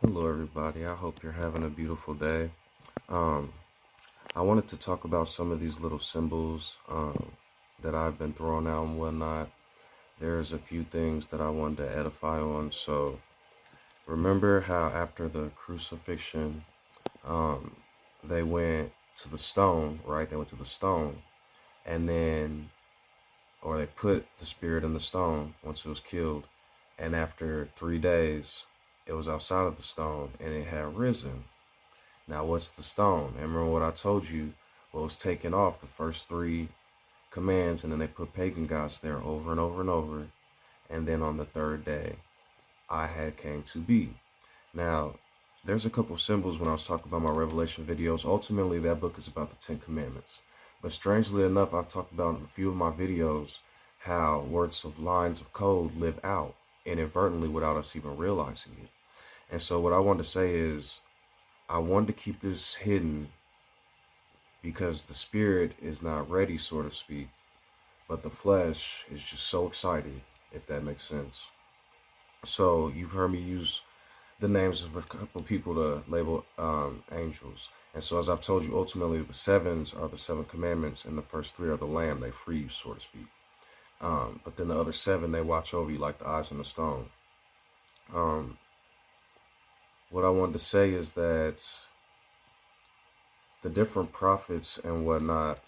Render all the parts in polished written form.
Hello, everybody. I hope you're having a beautiful day. Um, I wanted to talk about some of these little symbols that I've been throwing out and whatnot. There's a few things that I wanted to edify on. So, remember how after the crucifixion, um, they went to the stone, right? They went to the stone, and then, or they put the spirit in the stone once it was killed. And after 3 days, it was outside of the stone and it had risen. Now, what's the stone? And remember what I told you? What was taken off the first three commands, and then they put pagan gods there over and over and over. And then on the third day, I had came to be. Now, there's a couple symbols when I was talking about my Revelation videos. Ultimately, that book is about the Ten Commandments. But strangely enough, I've talked about in a few of my videos how words of lines of code live out inadvertently without us even realizing it. And so what I want to say is I wanted to keep this hidden because the spirit is not ready, so to speak, but the flesh is just so excited, if that makes sense. So you've heard me use the names of a couple people to label angels. And so, as I've told you, ultimately the sevens are the seven commandments, and the first three are the lamb. They free you, so to speak. But then the other seven, they watch over you like the eyes on the stone. Um, what I wanted to say is that the different prophets and whatnot,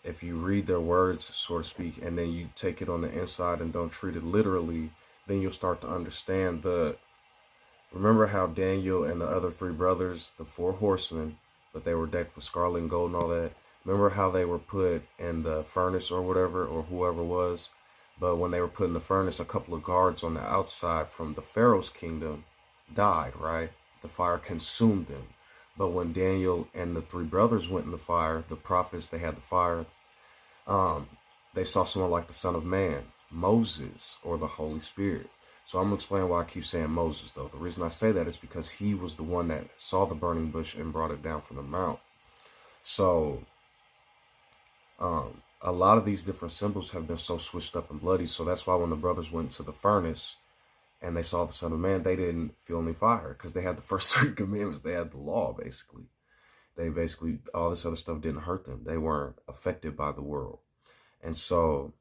if you read their words, so to speak, and then you take it on the inside and don't treat it literally, then you'll start to understand the. Remember how Daniel and the other three brothers, the four horsemen, but they were decked with scarlet and gold and all that. Remember how they were put in the furnace or whatever, or whoever was. But when they were put in the furnace, a couple of guards on the outside from the Pharaoh's kingdom died, right? The fire consumed them. But when Daniel and the three brothers went in the fire, the prophets, they had the fire, um, they saw someone like the Son of Man, Moses, or the Holy Spirit. So I'm going to explain why I keep saying Moses, though. The reason I say that is because he was the one that saw the burning bush and brought it down from the mount. So a lot of these different symbols have been so switched up and bloody. So that's why when the brothers went to the furnace and they saw the Son of Man, they didn't feel any fire because they had the first three commandments. They had the law, basically. They basically, all this other stuff didn't hurt them. They weren't affected by the world. And so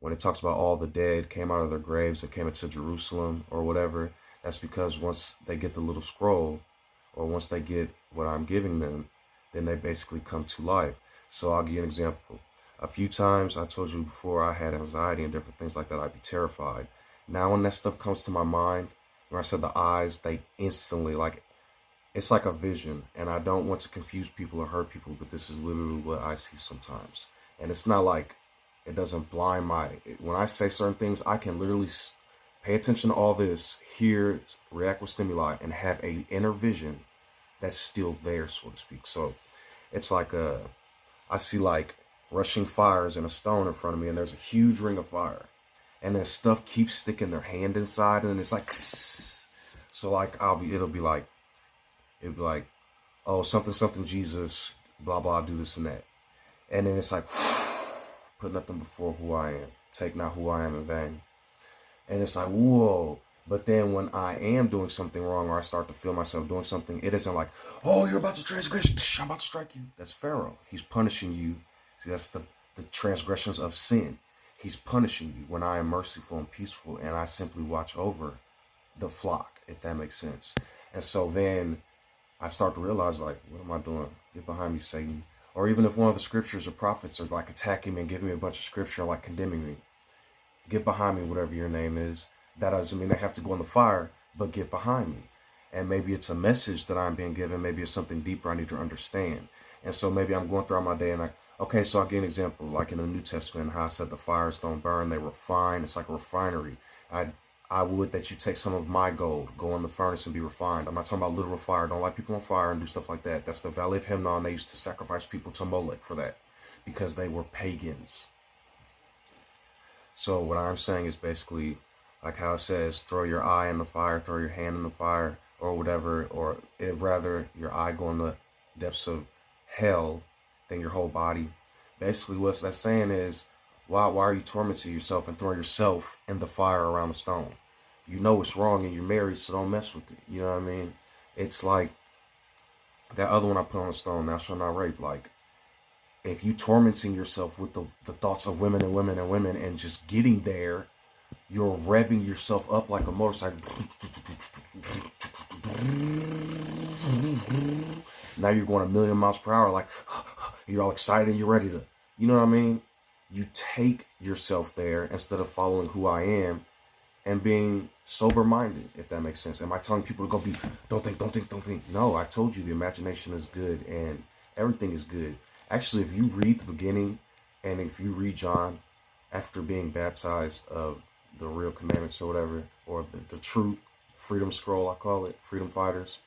when it talks about all the dead came out of their graves and came into Jerusalem or whatever, that's because once they get the little scroll or once they get what I'm giving them, then they basically come to life. So I'll give you an example. A few times I told you before I had anxiety and different things like that, I'd be terrified. Now when that stuff comes to my mind, when I said the eyes, they instantly like it's like a vision, and I don't want to confuse people or hurt people, but this is literally what I see sometimes. And it's not like it doesn't blind my. When I say certain things, I can literally pay attention to all this, hear, react with stimuli, and have a inner vision that's still there, so to speak. So it's like I see like rushing fires in a stone in front of me, and there's a huge ring of fire, and then stuff keeps sticking their hand inside, and it's like, so like it'll be like, oh, something, something, Jesus, blah, blah, do this and that. And then it's like, put nothing before who I am. Take not who I am in vain. And it's like, whoa. But then when I am doing something wrong or I start to feel myself doing something, it isn't like, oh, you're about to transgress. I'm about to strike you. That's Pharaoh. He's punishing you. See, that's the transgressions of sin. He's punishing you when I am merciful and peaceful and I simply watch over the flock, if that makes sense. And so then I start to realize, like, what am I doing? Get behind me, Satan. Or even if one of the scriptures or prophets are like attacking me and giving me a bunch of scripture, like condemning me, get behind me, whatever your name is. That doesn't mean I have to go in the fire, but get behind me. And maybe it's a message that I'm being given. Maybe it's something deeper I need to understand. And so maybe I'm going throughout my day and okay, so I'll give an example, like in the New Testament, how I said the fires don't burn, they refine. It's like a refinery. I I would that you take some of my gold, go in the furnace and be refined. I'm not talking about literal fire. Don't light people on fire and do stuff like that. That's the Valley of Hinnom. They used to sacrifice people to Molech for that because they were pagans. So what I'm saying is basically like how it says, throw your eye in the fire, throw your hand in the fire, or whatever, or rather your eye go in the depths of hell than your whole body. Basically, what that's saying is, why are you tormenting yourself and throwing yourself in the fire around the stone? You know it's wrong and you're married, so don't mess with it. You know what I mean? It's like that other one I put on the stone, thou shalt not rape. Like, if you tormenting yourself with the thoughts of women and women and women and just getting there, you're revving yourself up like a motorcycle. Now you're going a million miles per hour, like you're all excited and you're ready to, you know what I mean? You take yourself there instead of following who I am and being sober-minded, if that makes sense. Am I telling people to go be, don't think, don't think, don't think? No, I told you the imagination is good and everything is good. Actually, if you read the beginning and if you read John after being baptized of the real commandments or whatever, or the truth, freedom scroll, I call it, freedom fighters,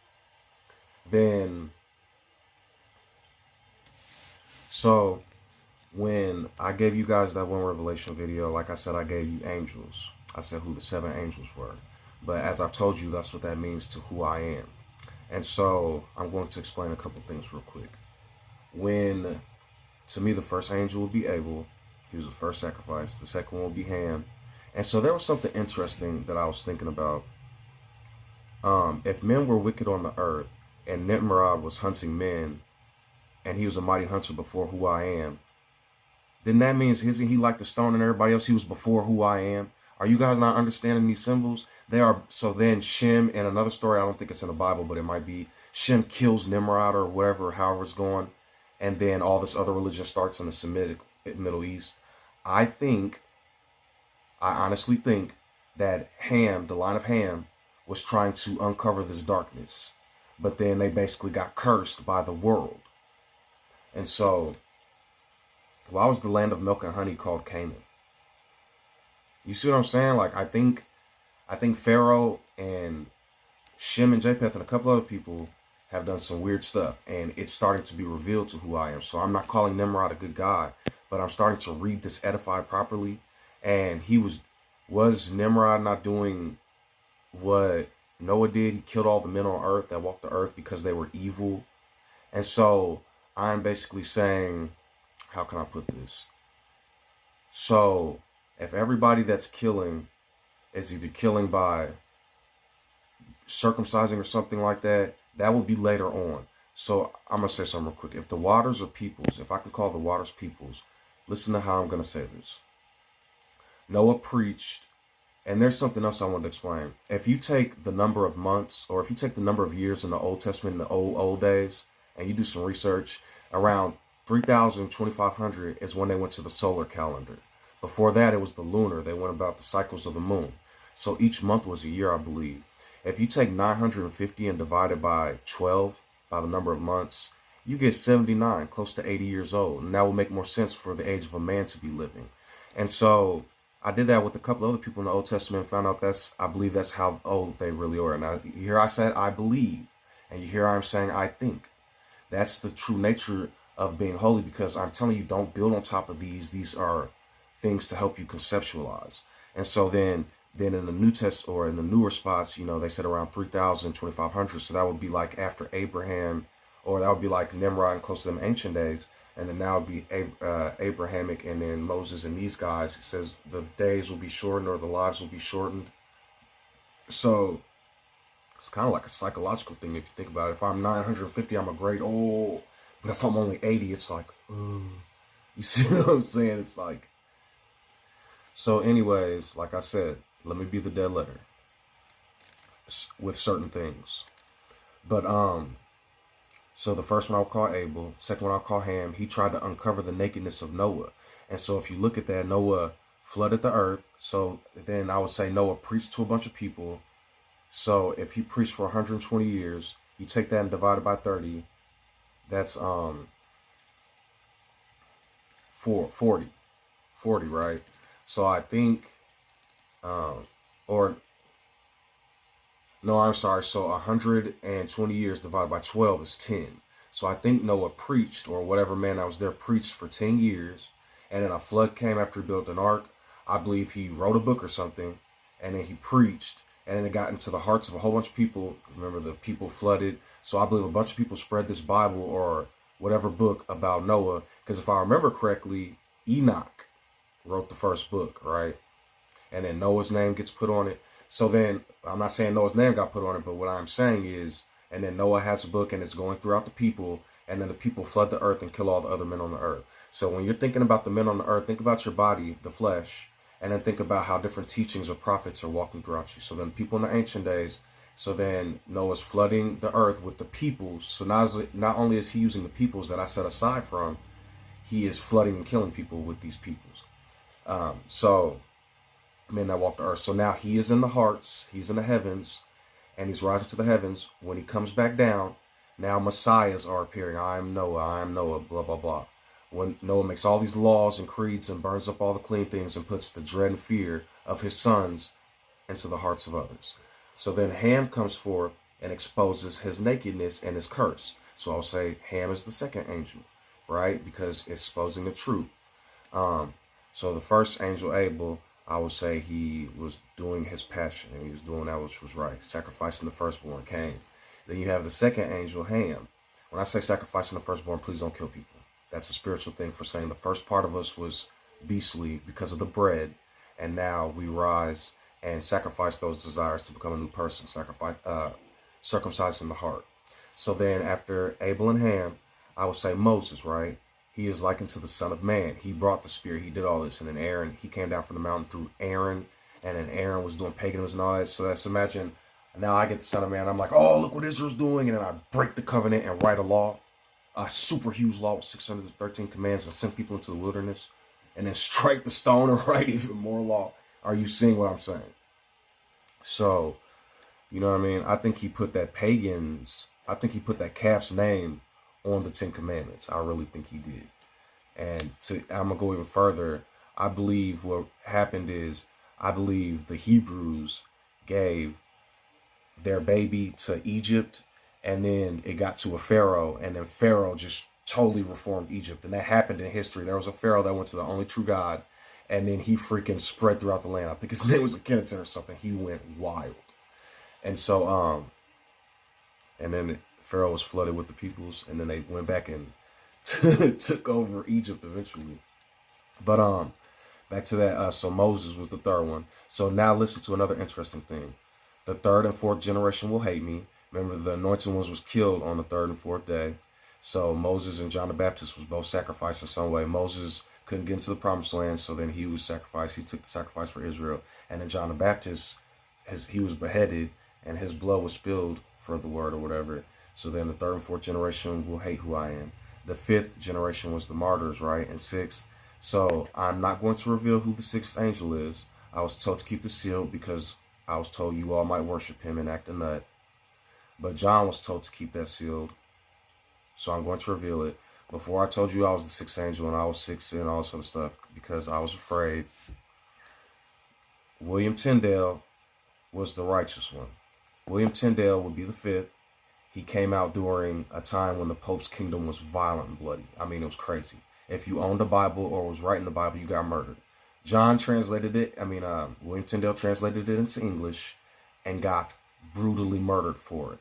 then, so when I gave you guys that one revelation video, like I said, I gave you angels. I said who the 7 angels were. But as I've told you, that's what that means to who I am. And so I'm going to explain a couple things real quick. When, to me, the first angel will be Abel. He was the first sacrifice. The second one will be Ham. And so there was something interesting that I was thinking about. If men were wicked on the earth and Nimrod was hunting men and he was a mighty hunter before who I am, then that means isn't he like the stone and everybody else? He was before who I am. Are you guys not understanding these symbols? They are. So then Shem, and another story, I don't think it's in the Bible, but it might be, Shem kills Nimrod or whatever, however it's going. And then all this other religion starts in the Semitic Middle East. I honestly think that Ham, the line of Ham, was trying to uncover this darkness. But then they basically got cursed by the world. And so, why was the land of milk and honey called Canaan? You see what I'm saying? Like, I think Pharaoh and Shem and Japheth and a couple other people have done some weird stuff, and it's starting to be revealed to who I am. So I'm not calling Nimrod a good guy, but I'm starting to read this edified properly. And he was Nimrod not doing what Noah did? He killed all the men on earth that walked the earth because they were evil. And so I'm basically saying, how can I put this? So if everybody that's killing is either killing by circumcising or something like that, that will be later on. So I'm going to say something real quick. If the waters are peoples, if I can call the waters peoples, listen to how I'm going to say this. Noah preached, and there's something else I want to explain. If you take the number of months, or if you take the number of years in the Old Testament, in the old days, and you do some research, around 3,000, 2,500 is when they went to the solar calendar. Before that, it was the lunar. They went about the cycles of the moon. So each month was a year, I believe. If you take 950 and divide it by 12, by the number of months, you get 79, close to 80 years old. And that will make more sense for the age of a man to be living. And so I did that with a couple other people in the Old Testament and found out I believe that's how old they really are. Now, here I said I believe, and you hear I'm saying I think. That's the true nature of being holy, because I'm telling you, don't build on top of these. These are things to help you conceptualize. And so then in the New Testament, or in the newer spots, they said around 3,000, 2,500. So that would be like after Abraham, or that would be like Nimrod and close to them ancient days. And then now would be Abrahamic, and then Moses and these guys. It says the days will be shortened, or the lives will be shortened. So it's kind of like a psychological thing if you think about it. If I'm 950, I'm a great old. But if I'm only 80, it's like, you see what I'm saying? It's like. So anyways, like I said, let me be the dead letter with certain things. But so the first one I'll call Abel, the second one I'll call Ham. He tried to uncover the nakedness of Noah. And so if you look at that, Noah flooded the earth. So then I would say Noah preached to a bunch of people. So if he preached for 120 years, you take that and divide it by 30, that's 40, right? So I think, no, I'm sorry. So 120 years divided by 12 is 10. So I think Noah preached, or whatever man that was there preached for 10 years. And then a flood came after he built an ark. I believe he wrote a book or something, and then he preached. And then it got into the hearts of a whole bunch of people. Remember, the people flooded. So I believe a bunch of people spread this Bible or whatever book about Noah. Because if I remember correctly, Enoch wrote the first book, right? And then Noah's name gets put on it. So then, I'm not saying Noah's name got put on it, but what I'm saying is And then Noah has a book and it's going throughout the people. And then the people flood the earth and kill all the other men on the earth. So when you're thinking about the men on the earth, think about your body, the flesh, and then think about how different teachings or prophets are walking throughout you. So then people in the ancient days, so then Noah's flooding the earth with the peoples. So not only is he using the peoples that I set aside from, he is flooding and killing people with these peoples. So men that walk the earth. So now he is in the hearts, he's in the heavens, and he's rising to the heavens. When he comes back down, now messiahs are appearing. I am Noah, blah, blah, blah. When Noah makes all these laws and creeds and burns up all the clean things and puts the dread and fear of his sons into the hearts of others. So then Ham comes forth and exposes his nakedness and his curse. So I'll say Ham is the second angel, right? Because it's exposing the truth. So the first angel, Abel, I would say he was doing his passion and he was doing that which was right, sacrificing the firstborn, Cain. Then you have the second angel, Ham. When I say sacrificing the firstborn, please don't kill people. That's a spiritual thing for saying the first part of us was beastly because of the bread, and now we rise and sacrifice those desires to become a new person, circumcising the heart. So then after Abel and Ham, I would say Moses, right? He is likened to the Son of Man. He brought the spear. He did all this. And then Aaron, he came down from the mountain through Aaron. And then Aaron was doing paganism and all that. So let's imagine now I get the Son of Man. I'm like, oh, look what Israel's doing. And then I break the covenant and write a law, a super huge law with 613 commands, and send people into the wilderness. And then strike the stone and write even more law. Are you seeing what I'm saying? So, you know what I mean? I think he put that calf's name on the 10 Commandments. I really think he did. And I'm going to go even further. I believe what happened is, I believe the Hebrews gave their baby to Egypt, and then it got to a Pharaoh, and then Pharaoh just totally reformed Egypt. And that happened in history. There was a Pharaoh that went to the only true God, and then he freaking spread throughout the land. I think his name was Akhenaten or something. He went wild. And so, and then Pharaoh was flooded with the peoples, and then they went back and took over Egypt eventually. But back to that. So Moses was the third one. So now listen to another interesting thing. The third and fourth generation will hate me. Remember, the anointed ones was killed on the third and fourth day. So Moses and John the Baptist was both sacrificed in some way. Moses couldn't get into the promised land, so then he was sacrificed. He took the sacrifice for Israel. And then John the Baptist, he was beheaded, and his blood was spilled for the word or whatever. So then the third and fourth generation will hate who I am. The fifth generation was the martyrs, right? And sixth. So I'm not going to reveal who the sixth angel is. I was told to keep the seal because I was told you all might worship him and act a nut. But John was told to keep that sealed. So I'm going to reveal it. Before I told you I was the sixth angel and I was 6 and all this other stuff because I was afraid. William Tyndale was the righteous one. William Tyndale would be the fifth. He came out during a time when the Pope's kingdom was violent and bloody. I mean, it was crazy. If you owned the Bible or was writing the Bible, you got murdered. John translated it. William Tyndale translated it into English and got brutally murdered for it.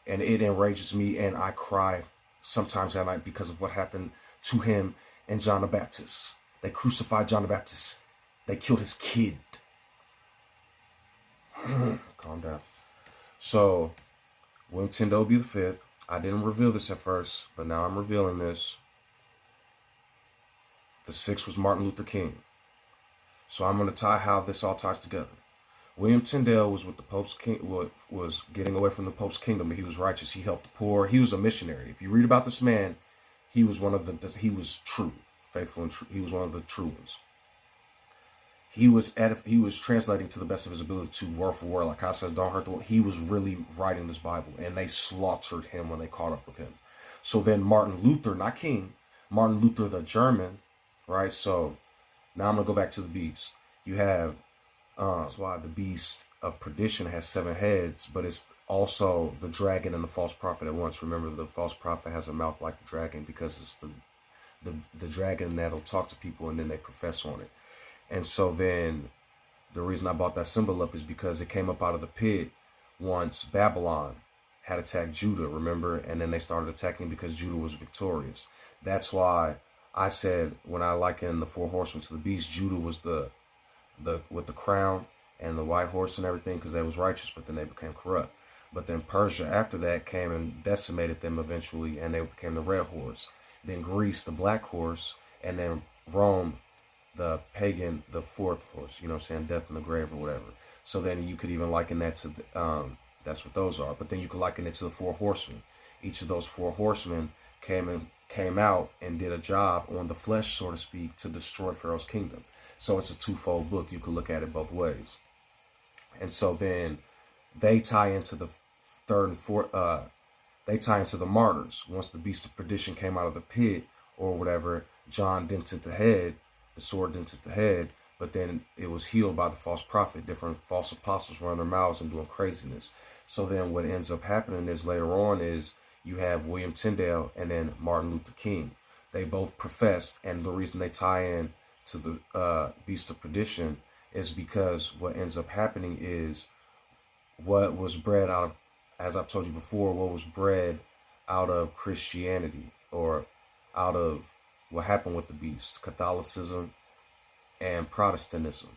And it enrages me, and I cry sometimes at night because of what happened to him and John the Baptist. They crucified John the Baptist. They killed his kid. Calm down. So, William Tyndale will be the fifth. I didn't reveal this at first, but now I'm revealing this. The sixth was Martin Luther King. So I'm going to tie how this all ties together. William Tyndale was with the Pope's was getting away from the Pope's kingdom. He was righteous. He helped the poor. He was a missionary. If you read about this man, he was he was true, faithful, and true. He was one of the true ones. He was translating to the best of his ability to word for word. Like I said, don't hurt the word. He was really writing this Bible, and they slaughtered him when they caught up with him. So then Martin Luther, not King, Martin Luther the German, right? So now I'm going to go back to the beast. You have, that's why the beast of perdition has 7 heads, but it's also the dragon and the false prophet at once. Remember, the false prophet has a mouth like the dragon because it's the dragon that'll talk to people and then they profess on it. And so then the reason I brought that symbol up is because it came up out of the pit once Babylon had attacked Judah, remember? And then they started attacking because Judah was victorious. That's why I said when I likened the 4 horsemen to the beast, Judah was the with the crown and the white horse and everything because they was righteous, but then they became corrupt. But then Persia after that came and decimated them eventually, and they became the red horse. Then Greece, the black horse, and then Rome, the pagan, the fourth horse, you know what I'm saying, death in the grave or whatever. So then you could even liken that to that's what those are. But then you could liken it to the four horsemen. Each of those four horsemen came out and did a job on the flesh, so to speak, to destroy Pharaoh's kingdom. So it's a twofold book. You could look at it both ways. And so then they tie into the third and fourth. They tie into the martyrs. Once the beast of perdition came out of the pit or whatever, John dented the head. The sword dented the head, but then it was healed by the false prophet. Different false apostles running their mouths and doing craziness. So then what ends up happening is later on is you have William Tyndale and then Martin Luther King. They both professed, and the reason they tie in to the beast of perdition is because what ends up happening is what was bred out of, as I've told you before, what was bred out of Christianity or out of what happened with the beast, Catholicism and Protestantism.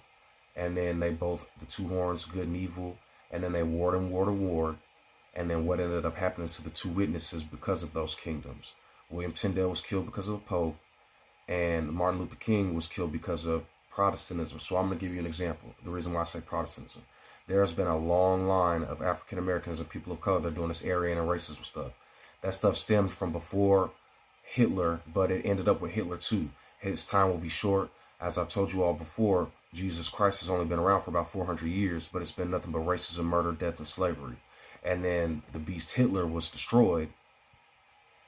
And then they both, the two horns, good and evil, and then they warred and warred and warred. And then what ended up happening to the two witnesses because of those kingdoms? William Tyndale was killed because of the Pope, and Martin Luther King was killed because of Protestantism. So I'm going to give you an example. The reason why I say Protestantism. There's been a long line of African Americans and people of color that are doing this Aryan and racism stuff. That stuff stemmed from before Hitler, but it ended up with Hitler too. His time will be short. As I've told you all before, Jesus Christ has only been around for about 400 years, but it's been nothing but racism, murder, death, and slavery. And then the beast Hitler was destroyed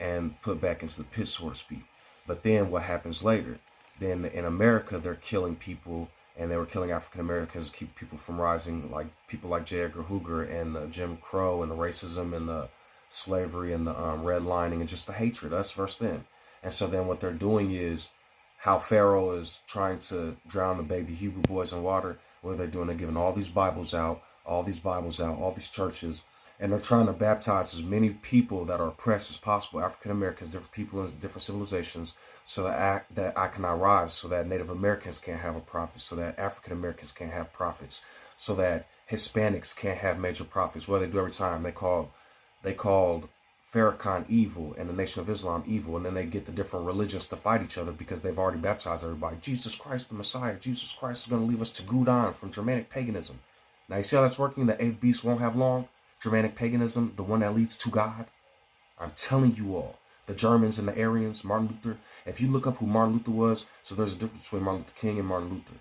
and put back into the pit, so to speak. But then what happens later? Then in America, they're killing people, and they were killing African Americans to keep people from rising, like people like J. Edgar Hoover and the Jim Crow and the racism and the slavery and the redlining and just the hatred, us versus them. And so then what they're doing is how Pharaoh is trying to drown the baby Hebrew boys in water. What are they doing? They're giving all these Bibles out, all these churches, and they're trying to baptize as many people that are oppressed as possible, African Americans, different people in different civilizations, so that I can rise, so that Native Americans can't have a prophet, so that African Americans can't have prophets, so that Hispanics can't have major prophets. What do they do every time? They called Farrakhan evil and the Nation of Islam evil, and then they get the different religions to fight each other because they've already baptized everybody. Jesus Christ the Messiah. Jesus Christ is going to lead us to Gudon from Germanic paganism. Now you see how that's working? The eighth beast won't have long. Germanic paganism, the one that leads to God. I'm telling you all, the Germans and the Aryans, Martin Luther. If you look up who Martin Luther was, so there's a difference between Martin Luther King and Martin Luther.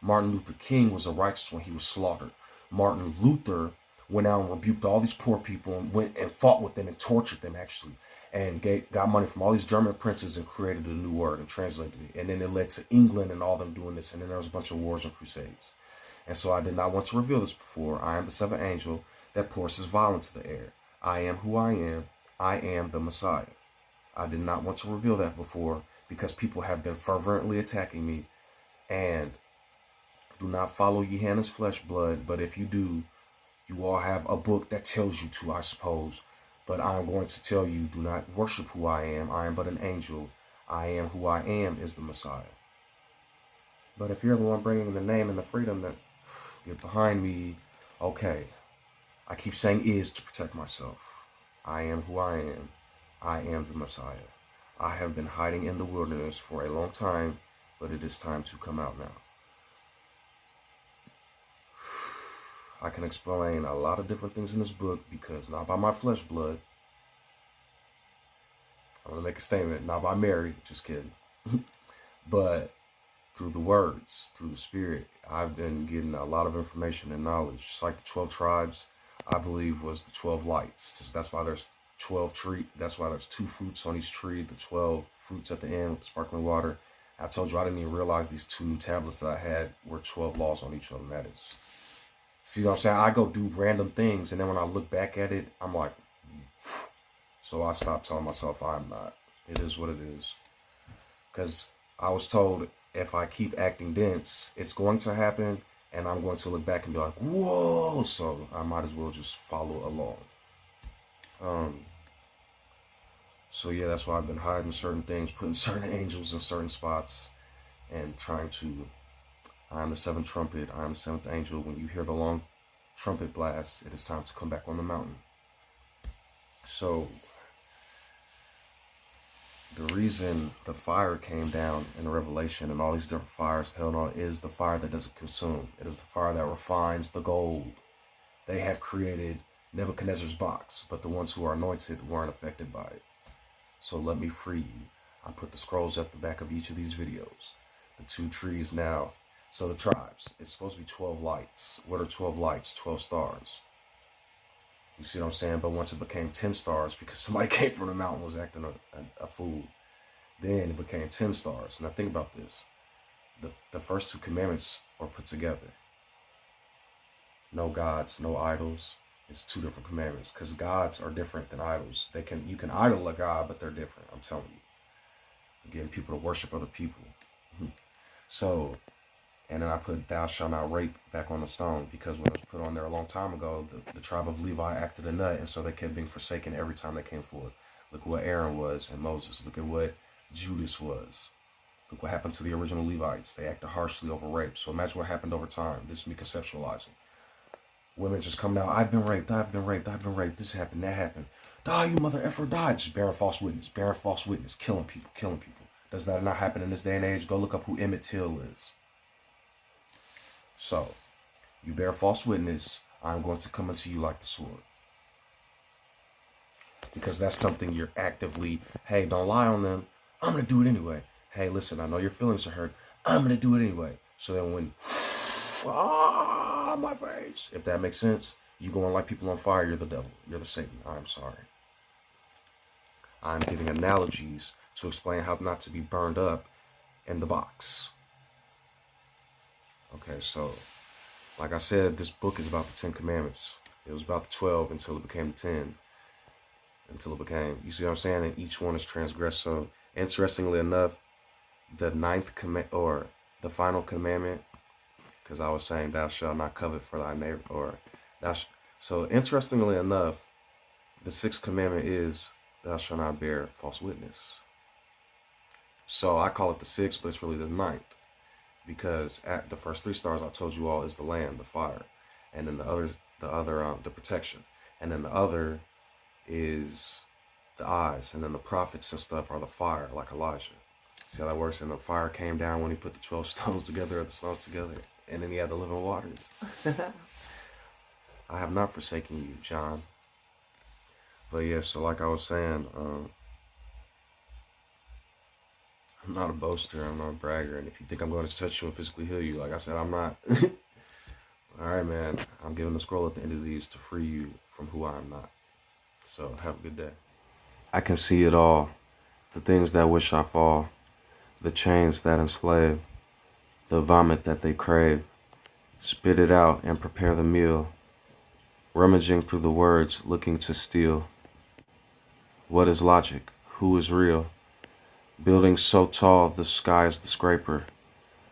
Martin Luther King was a righteous one. He was slaughtered. Martin Luther went out and rebuked all these poor people and went and fought with them and tortured them, actually, and got money from all these German princes and created a new word and translated it. And then it led to England and all them doing this. And then there was a bunch of wars and crusades. And so I did not want to reveal this before. I am the seventh angel that pours his violence to the air. I am who I am. I am the Messiah. I did not want to reveal that before because people have been fervently attacking me. And do not follow Johanna's flesh blood, but if you do, you all have a book that tells you to, I suppose. But I am going to tell you, do not worship who I am. I am but an angel. I am who I am is the Messiah. But if you're the one bringing the name and the freedom, that get behind me. Okay. I keep saying is to protect myself. I am who I am. I am the Messiah. I have been hiding in the wilderness for a long time, but it is time to come out now. I can explain a lot of different things in this book because not by my flesh blood. I'm going to make a statement, not by Mary, just kidding. But through the words, through the spirit, I've been getting a lot of information and knowledge. Just like the 12 tribes, I believe, was the 12 lights. That's why there's 12 tree. That's why there's 2 fruits on each tree, the 12 fruits at the end with the sparkling water. I told you I didn't even realize these 2 new tablets that I had were 12 laws on each of them. That is, see what I'm saying? I go do random things, and then when I look back at it, I'm like, so I stopped telling myself I'm not. It is what it is. Because I was told if I keep acting dense, it's going to happen, and I'm going to look back and be like, whoa, so I might as well just follow along. So yeah, that's why I've been hiding certain things, putting certain angels in certain spots, and trying to, I am the 7th trumpet, I am the 7th angel. When you hear the long trumpet blast, it is time to come back on the mountain. So the reason the fire came down in Revelation and all these different fires held on is the fire that doesn't consume. It is the fire that refines the gold. They have created Nebuchadnezzar's box, but the ones who are anointed weren't affected by it. So let me free you. I put the scrolls at the back of each of these videos. The 2 trees now. So the tribes, it's supposed to be 12 lights. What are 12 lights? 12 stars. You see what I'm saying? But once it became 10 stars, because somebody came from the mountain was acting a fool, then it became 10 stars. Now think about this. The first 2 commandments are put together. No gods, no idols. It's 2 different commandments, because gods are different than idols. You can idol a god, but they're different. I'm telling you. Getting people to worship other people. So, and then I put "Thou shalt not rape" back on the stone, because when it was put on there a long time ago, the tribe of Levi acted a nut, and so they kept being forsaken every time they came forward. Look what Aaron was and Moses. Look at what Judas was. Look what happened to the original Levites. They acted harshly over rape. So imagine what happened over time. This is me conceptualizing. Women just come out, I've been raped, I've been raped, I've been raped, this happened, that happened. Die, you mother effer, die. Just bearing false witness, killing people, killing people. Does that not happen in this day and age? Go look up who Emmett Till is. So, you bear false witness, I'm going to come unto you like the sword. Because that's something you're actively, hey, don't lie on them. I'm going to do it anyway. Hey, listen, I know your feelings are hurt. I'm going to do it anyway. So then when, my face. If that makes sense, you go and light people on fire, you're the devil. You're the Satan. I'm sorry. I'm giving analogies to explain how not to be burned up in the box. Okay, so, like I said, this book is about the 10 Commandments. It was about the 12 until it became the 10. You see what I'm saying? And each one is transgressed. So, interestingly enough, the 9th command, or the final commandment, because I was saying, "Thou shalt not covet for thy neighbor," or so interestingly enough, the 6th commandment is, "Thou shalt not bear false witness." So I call it the 6th, but it's really the 9th, because at the first 3 stars I told you all is the land, the fire, and then the protection, and then the other is the eyes, and then the prophets and stuff are the fire, like Elijah. See how that works? And the fire came down when he put the 12 stones together, or the stones together. And then he had the living waters. I have not forsaken you, John. But yeah, so like I was saying, I'm not a boaster, I'm not a bragger. And if you think I'm going to touch you and physically heal you, like I said, I'm not. Alright, man. I'm giving the scroll at the end of these to free you from who I am not. So have a good day. I can see it all. The things that wish I fall. The chains that enslave. The vomit that they crave. Spit it out and prepare the meal. Rummaging through the words, looking to steal. What is logic? Who is real? Buildings so tall, the sky is the scraper.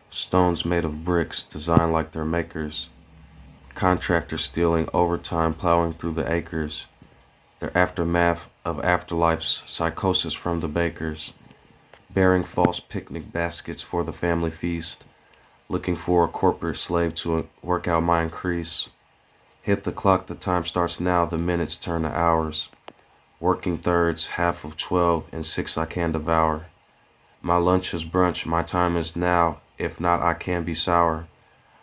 Stones made of bricks, designed like their makers. Contractors stealing overtime, plowing through the acres. Their aftermath of afterlife's psychosis from the bakers. Bearing false picnic baskets for the family feast. Looking for a corporate slave to work out my increase. Hit the clock, the time starts now, the minutes turn to hours. Working thirds, half of 12, and 6 I can devour. My lunch is brunch, my time is now, if not I can be sour.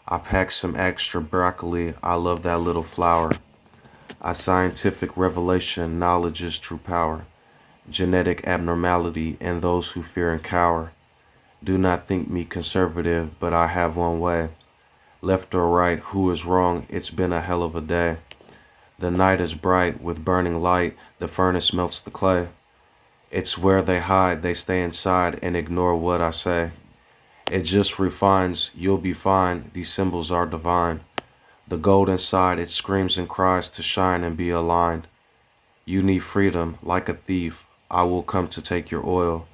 I pack some extra broccoli, I love that little flower. I scientific revelation, knowledge is true power. Genetic abnormality in those who fear and cower. Do not think me conservative, but I have one way. Left or right, who is wrong? It's been a hell of a day. The night is bright with burning light, the furnace melts the clay. It's where they hide, they stay inside and ignore what I say. It just refines, you'll be fine, these symbols are divine. The gold inside, it screams and cries to shine and be aligned. You need freedom, like a thief, I will come to take your oil.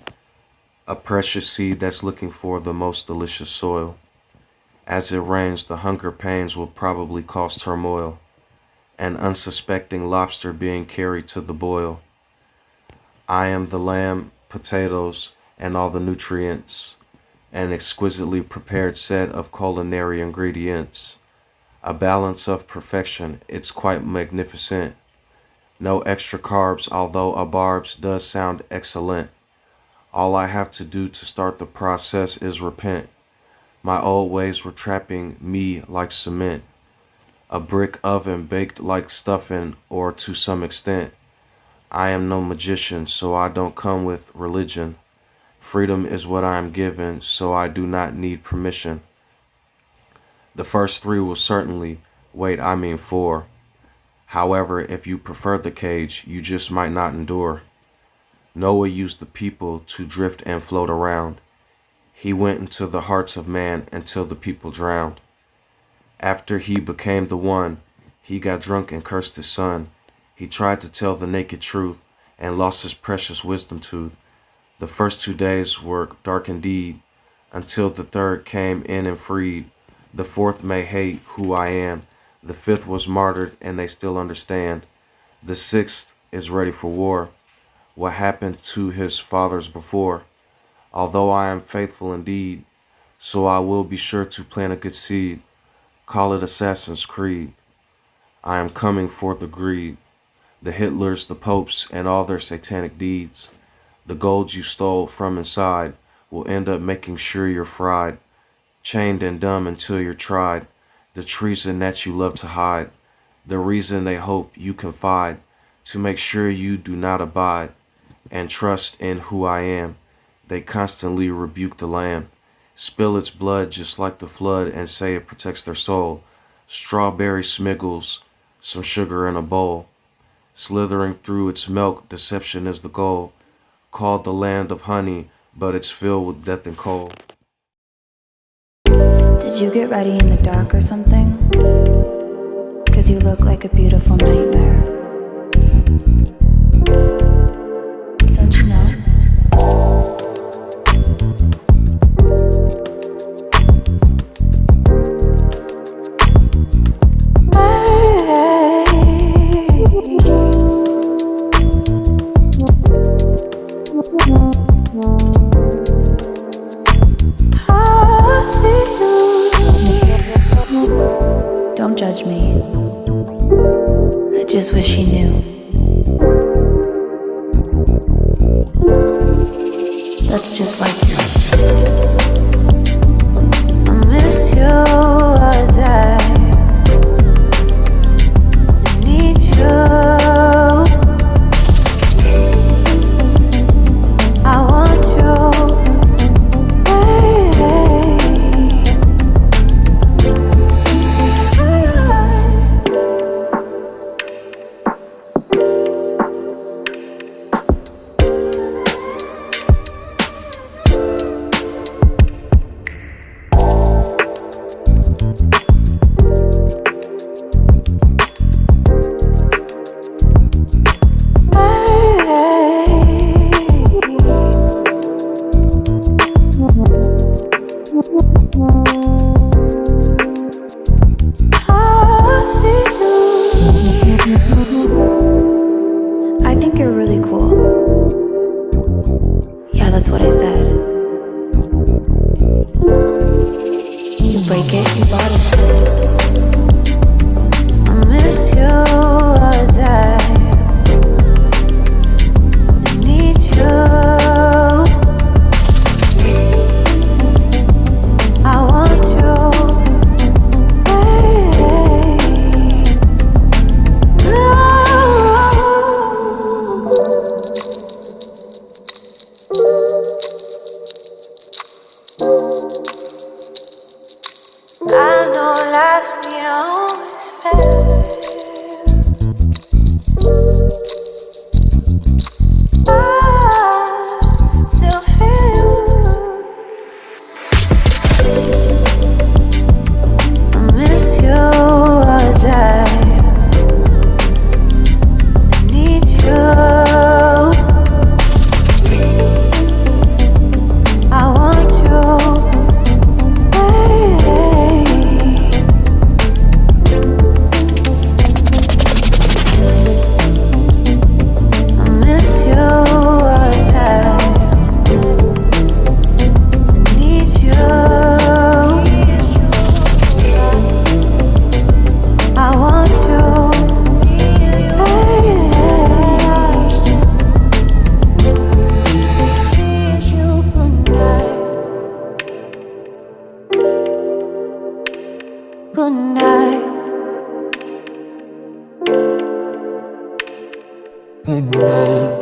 A precious seed that's looking for the most delicious soil. As it rains, the hunger pains will probably cause turmoil. An unsuspecting lobster being carried to the boil. I am the lamb, potatoes, and all the nutrients. An exquisitely prepared set of culinary ingredients. A balance of perfection, it's quite magnificent. No extra carbs, although a barbs does sound excellent. All I have to do to start the process is repent. My old ways were trapping me like cement. A brick oven baked like stuffing, or to some extent. I am no magician, so I don't come with religion. Freedom is what I am given, so I do not need permission. The first three will certainly, wait, I mean four. However, if you prefer the cage, you just might not endure. Noah used the people to drift and float around. He went into the hearts of man until the people drowned. After he became the one, he got drunk and cursed his son. He tried to tell the naked truth and lost his precious wisdom tooth. The first 2 days were dark indeed, until the third came in and freed. The fourth may hate who I am. The fifth was martyred and they still understand. The sixth is ready for war. What happened to his fathers before? Although I am faithful indeed, so I will be sure to plant a good seed. Call it Assassin's Creed. I am coming for the greed, the Hitlers, the popes, and all their satanic deeds. The gold you stole from inside will end up making sure you're fried, chained and dumb until you're tried. The treason that you love to hide, the reason they hope you confide, to make sure you do not abide and trust in who I am. They constantly rebuke the lamb, spill its blood just like the flood and say it protects their soul. Strawberry smiggles, some sugar in a bowl. Slithering through its milk, deception is the goal. Called the land of honey, but it's filled with death and cold. Did you get ready in the dark or something? 'Cause you look like a beautiful nightmare. Don't you know? Don't judge me. I just wish you knew. That's just like you. I miss you as I need you. I want you. the night.